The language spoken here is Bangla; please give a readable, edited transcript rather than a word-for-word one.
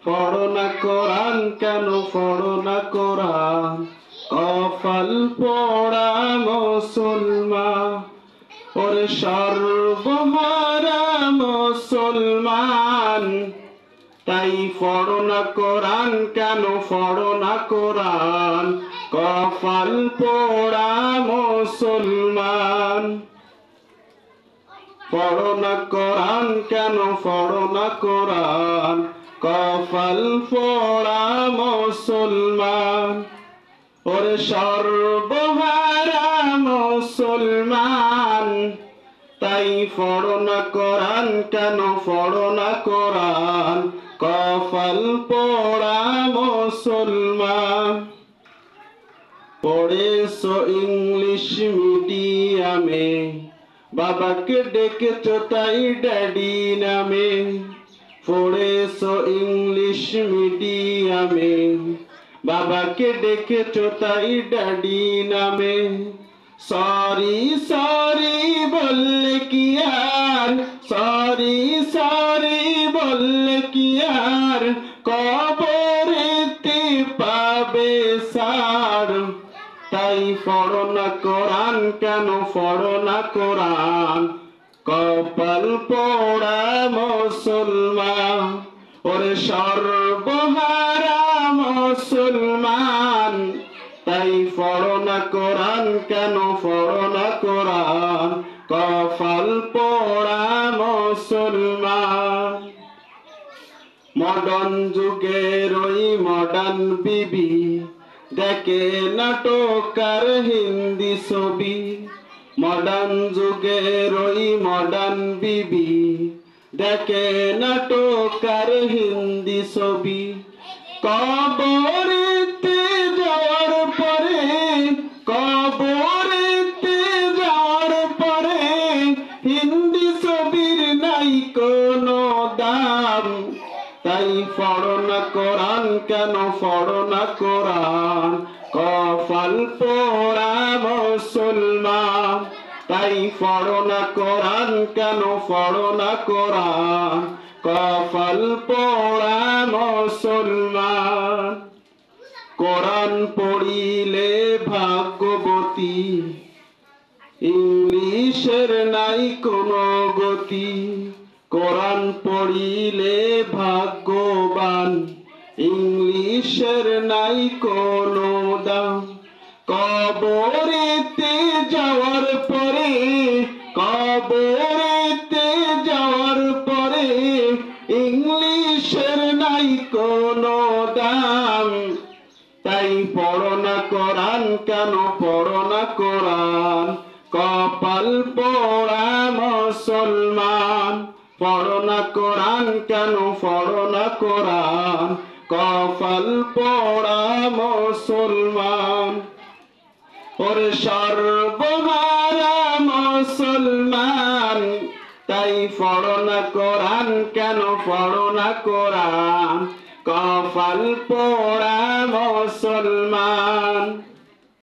পড়ো না কোরআন কেন পড়ো না কোরআন কপাল পোড়া মুসলমান ওরে সর্বহারা মুসলমান তাই পড়ো না কোরআন কেন পড়ো না কোরআন কপাল পোড়া মুসলমান পড়ো না কোরআন কেন পড়ো না কোরআন কপাল পোড়া মুসলমান ওরে সর্বহারা মুসলমান তাই পড়ো না কোরআন কেন পড়ো না কোরআন কপাল পোড়া মুসলমান পড়েছো ইংলিশ মিডিয়ামে বাবাকে ডেকেছো তাই ড্যাডি নামে পড়েছো ইংলিশ মিডিয়ামে বাবাকে ডেকেছো তাই ড্যাডি নামে সরি সরি বললে কি আর সরি সরি বললে কি আর কবরেতে পাবে সার তাই পড়ো না কোরআন কেন পড়ো না কোরআন কপাল পোড়া মুসলমান ওরে সর্বহারা মুসলমান তাই পড়ো না কোরআন কেন পড়ো না কোরআন কপাল পোড়া মুসলমান মডার্ন যুগের ওই মডার্ন বিবি দেখে নাটক আর হিন্দি ছবি মডার্ন যুগের ওই মডার্ন বিবি দেখে নাটক আর হিন্দি ছবি কবরেতে যাওয়ার পরে কবরেতে যাওয়ার পরে হিন্দি ছবির নাই কোনো দাম তাই পড়ো না কোরআন কেন পড়ো না কোরআন কপাল পোড়া মুসলমান তাই পড়ো না কোরআন কেন পড়ো না কোরআন কপাল পোড়া মুসলমান কোরআন পড়িলে ভাগ্যবতী ইংলিশের নাই কোনো গতি কোরআন পড়িলে ভাগ্যবান ইংলিশের নাই কোনো দাম কবরেতে যাওয়ার পরে কবরেতে যাওয়ার পরে ইংলিশের নাই কোনো দাম তাই পড়ো না কোরআন কেন পড়ো না কোরআন কপাল পোড়া মুসলমান পড়ো না কোরআন কেন পড়ো না কোরআন কপাল পোড়া মুসলমান ওরে সর্বহারা মুসলমান তাই পড়ো না কোরআন কেন পড়ো না কোরআন কপাল পোড়া মুসলমান।